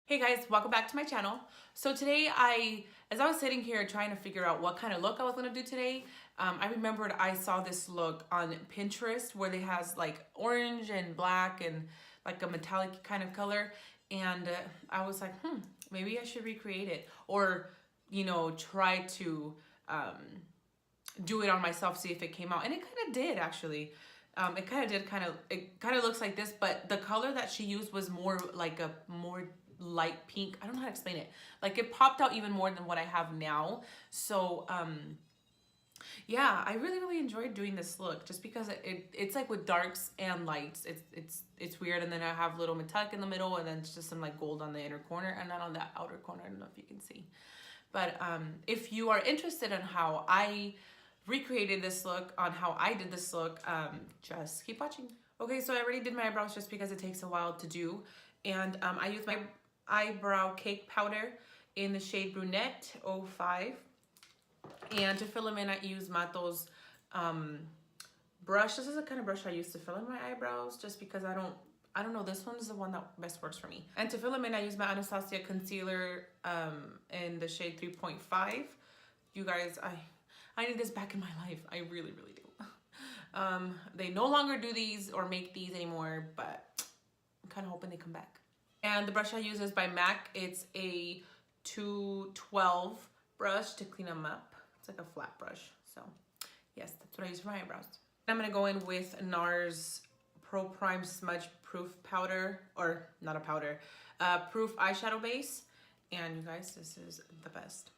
Hey guys, welcome back to my channel. So today as I was sitting here trying to figure out what kind of look I was gonna do today, I remembered I saw this look on Pinterest where they has like orange and black and like a metallic kind of color. And I was like, maybe I should recreate it or, try to do it on myself, see if it came out. And it kind of did actually. It kind of looks like this, but the color that she used was more like a more light pink. I don't know how to explain it. Like it popped out even more than what I have now. So yeah, I really enjoyed doing this look just because it's like with darks and lights. It's weird. And then I have little metallic in the middle and then just some like gold on the inner corner and then on that outer corner. I don't know if you can see. But if you are interested in how I recreated this look, on how I did this look, just keep watching. Okay, so I already did my eyebrows just because it takes a while to do. And I used my eyebrow cake powder in the shade Brunet 05. And to fill them in, I use Matto's brush. This is the kind of brush I use to fill in my eyebrows just because I don't know, this one is the one that best works for me. And to fill them in, I use my Anastasia concealer in the shade 3.5. You guys, I need this back in my life. I really do. They no longer do these or make these anymore, but I'm kind of hoping they come back. And the brush I use is by MAC. It's a 212 brush to clean them up. It's like a flat brush. So yes, that's what I use for my eyebrows. I'm gonna go in with NARS Pro Prime Smudge Proof Powder, or not a powder, proof eyeshadow base. And you guys, this is the best.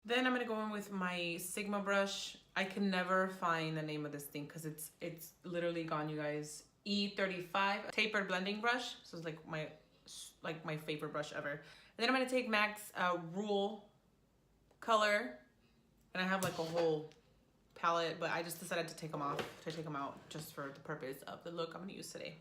Then I'm gonna go in with my Sigma brush. I can never find the name of this thing because it's literally gone, you guys. E35 tapered blending brush. So it's like my favorite brush ever. And then I'm gonna take MAC's Rule color, and I have like a whole palette, but I just decided to take them out just for the purpose of the look I'm gonna use today.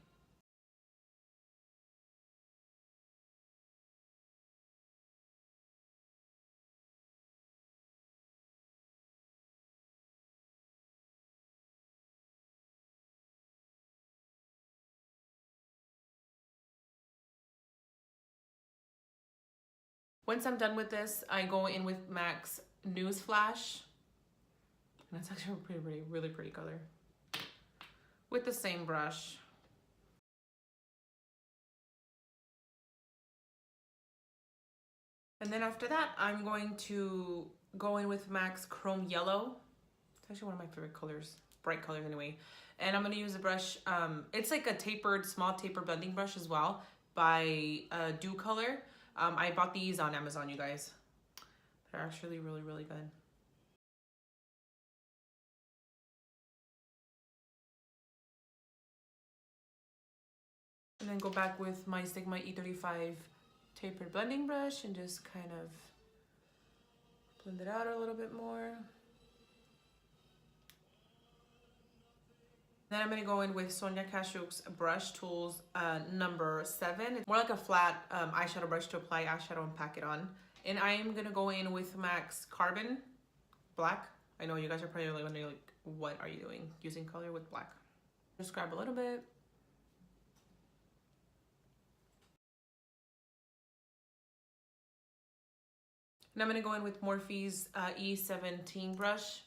Once I'm done with this, I go in with MAC's Newsflash. And that's actually a really pretty color. With the same brush. And then after that, I'm going to go in with MAC's Chrome Yellow. It's actually one of my favorite colors, bright colors anyway. And I'm gonna use a brush, it's like a small tapered blending brush as well by Docolor. I bought these on Amazon, you guys. They're actually really good. And then go back with my Sigma E35 tapered blending brush and just kind of blend it out a little bit more. Then I'm gonna go in with Sonia Kashuk's Brush Tools number 7. It's more like a flat eyeshadow brush to apply eyeshadow and pack it on. And I am gonna go in with MAC's Carbon Black. I know you guys are probably wondering, like, what are you doing using color with black? Just grab a little bit. And I'm gonna go in with Morphe's E17 brush.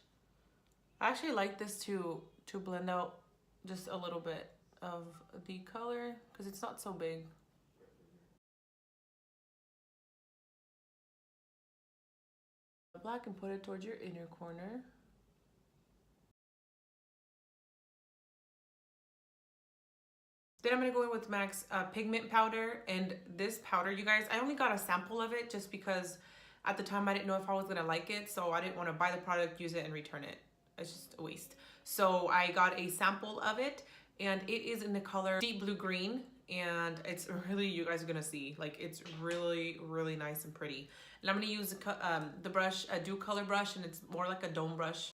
I actually like this to blend out just a little bit of the color because it's not so big. Black and put it towards your inner corner. Then I'm gonna go in with MAC's pigment powder, and this powder, you guys, I only got a sample of it just because at the time I didn't know if I was gonna like it, so I didn't want to buy the product, use it, and return it. It's just a waste. So I got a sample of it, and it is in the color deep blue green, and it's really, you guys are gonna see, like, it's really nice and pretty. And I'm gonna use the brush, a Docolor brush, and it's more like a dome brush.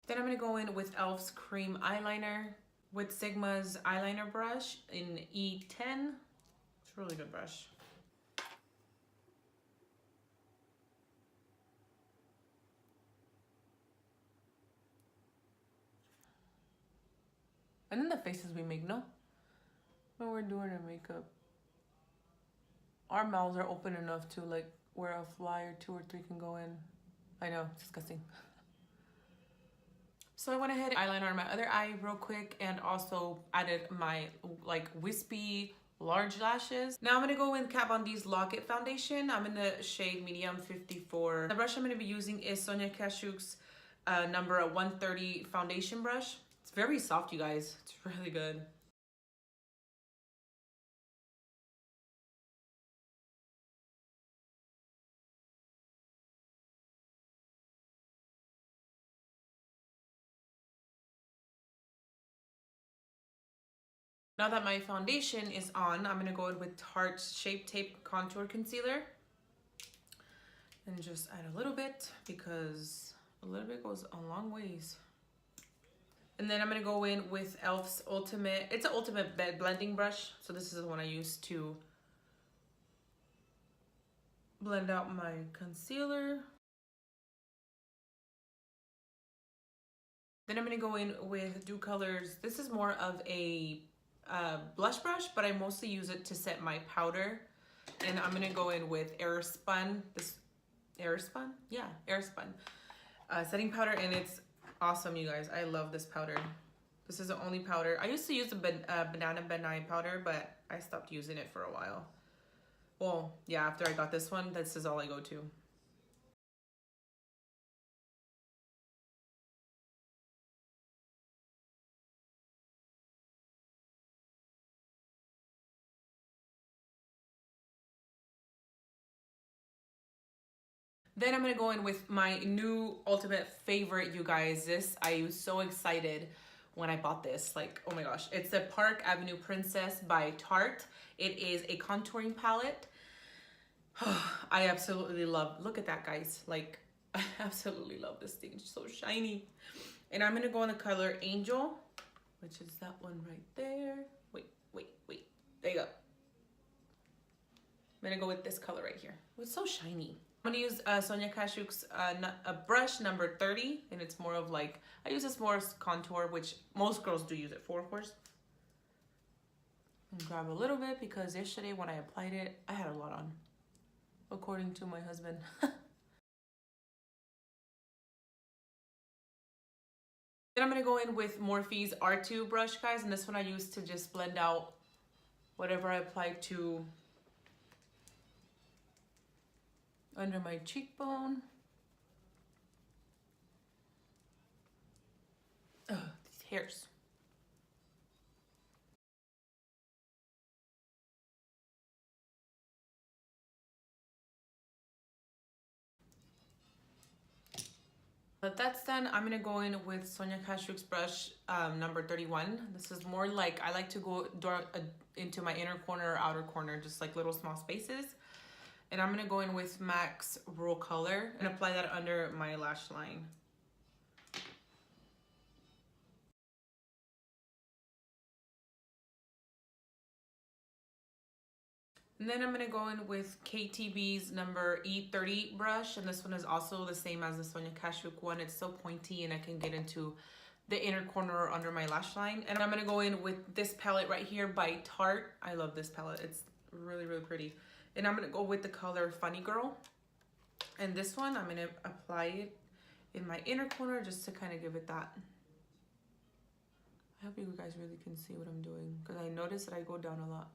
Then I'm gonna go in with e.l.f.'s cream eyeliner with Sigma's eyeliner brush in E10. It's a really good brush. And then the faces we make, no? When we're doing our makeup, our mouths are open enough to like where a fly or 2 or 3 can go in. I know, it's disgusting. So I went ahead and eyeliner on my other eye real quick and also added my like wispy large lashes. Now I'm gonna go in Kat Von D's Lock-It foundation. I'm in the shade medium 54. The brush I'm gonna be using is Sonia Kashuk's number 130 foundation brush. It's very soft, you guys. It's really good. Now that my foundation is on, I'm gonna go in with Tarte Shape Tape Contour Concealer. And just add a little bit because a little bit goes a long ways. And then I'm gonna go in with e.l.f.'s Ultimate, it's an Ultimate Bed Blending Brush. So this is the one I use to blend out my concealer. Then I'm gonna go in with Docolor's, this is more of a blush brush, but I mostly use it to set my powder. And I'm gonna go in with Spun, this Spun? Yeah, Spun. Setting powder, and it's awesome, you guys. I love this powder. This is the only powder. I used to use the Banana Benign powder, but I stopped using it for a while. Well, yeah, after I got this one, this is all I go to. Then I'm gonna go in with my new ultimate favorite, you guys. This, I was so excited when I bought this. Like, oh my gosh. It's the Parke Avenue Princess by Tarte. It is a contouring palette. I absolutely love, look at that, guys. Like, I absolutely love this thing. It's so shiny. And I'm gonna go in the color Angel, which is that one right there. Wait. There you go. I'm gonna go with this color right here. Oh, it's so shiny. I'm gonna use Sonia Kashuk's a brush number 30, and it's more of like, I use this more as contour, which most girls do use it for, of course. And grab a little bit because yesterday when I applied it, I had a lot on, according to my husband. Then I'm gonna go in with Morphe's R2 brush, guys, and this one I use to just blend out whatever I applied to under my cheekbone. Ugh, these hairs. But that's done. I'm gonna go in with Sonia Kashuk's brush number 31. This is more like, I like to go into my inner corner or outer corner, just like little small spaces. And I'm gonna go in with MAC's Rural Color and apply that under my lash line. And then I'm gonna go in with KTB's number E30 brush, and this one is also the same as the Sonia Kashuk one. It's so pointy and I can get into the inner corner or under my lash line. And I'm gonna go in with this palette right here by Tarte. I love this palette, it's really, really pretty. And I'm gonna go with the color Funny Girl. And this one, I'm gonna apply it in my inner corner just to kind of give it that. I hope you guys really can see what I'm doing because I noticed that I go down a lot.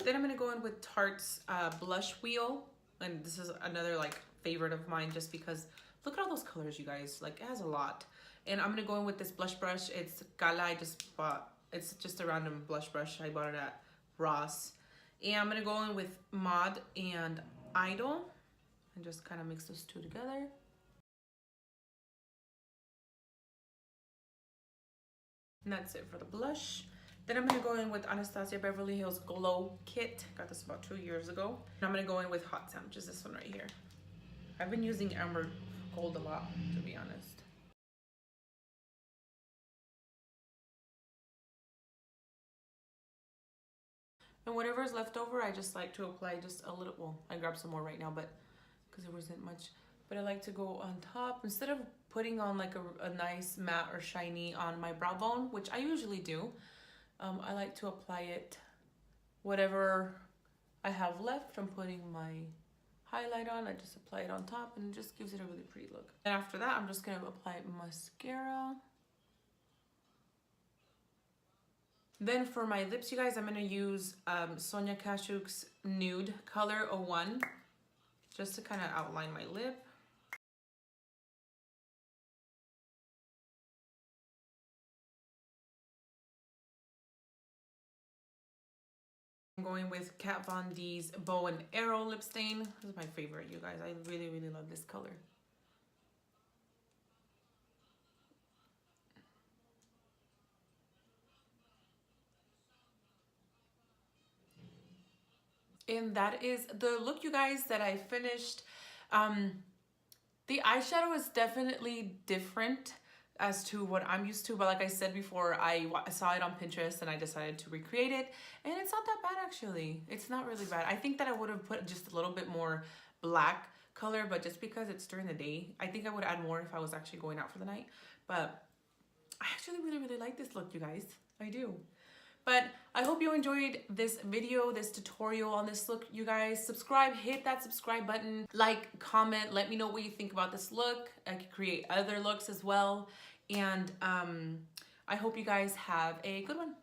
Then I'm gonna go in with Tarte's blush wheel, and this is another like favorite of mine just because look at all those colors, you guys. Like, it has a lot. And I'm gonna go in with this blush brush. It's Cala. I just bought. It's just a random blush brush. I bought it at Ross. And I'm gonna go in with Mod and Idol, and just kind of mix those two together. And that's it for the blush. Then I'm gonna go in with Anastasia Beverly Hills Glow Kit. Got this about 2 years ago. And I'm gonna go in with Hot Sam, which is this one right here. I've been using Amber Gold a lot, to be honest. And whatever is left over, I just like to apply just a little. Well, I grabbed some more right now, but because there wasn't much. But I like to go on top instead of putting on like a nice matte or shiny on my brow bone, which I usually do. I like to apply it whatever I have left from putting my highlight on. I just apply it on top and it just gives it a really pretty look. And after that, I'm just gonna apply mascara. Then for my lips, you guys, I'm gonna use Sonia Kashuk's Nude Color 01 just to kind of outline my lip. I'm going with Kat Von D's Bow and Arrow lip stain. This is my favorite, you guys. I really, really love this color. And that is the look, you guys, that I finished. The eyeshadow is definitely different as to what I'm used to, but like I said before, I saw it on Pinterest and I decided to recreate it, and it's not that bad actually. It's not really bad. I think that I would have put just a little bit more black color, but just because it's during the day, I think I would add more if I was actually going out for the night. But I actually really, really like this look, you guys. I do. But I hope you enjoyed this video, this tutorial on this look, you guys. Subscribe, hit that subscribe button, like, comment, let me know what you think about this look. I could create other looks as well. And I hope you guys have a good one.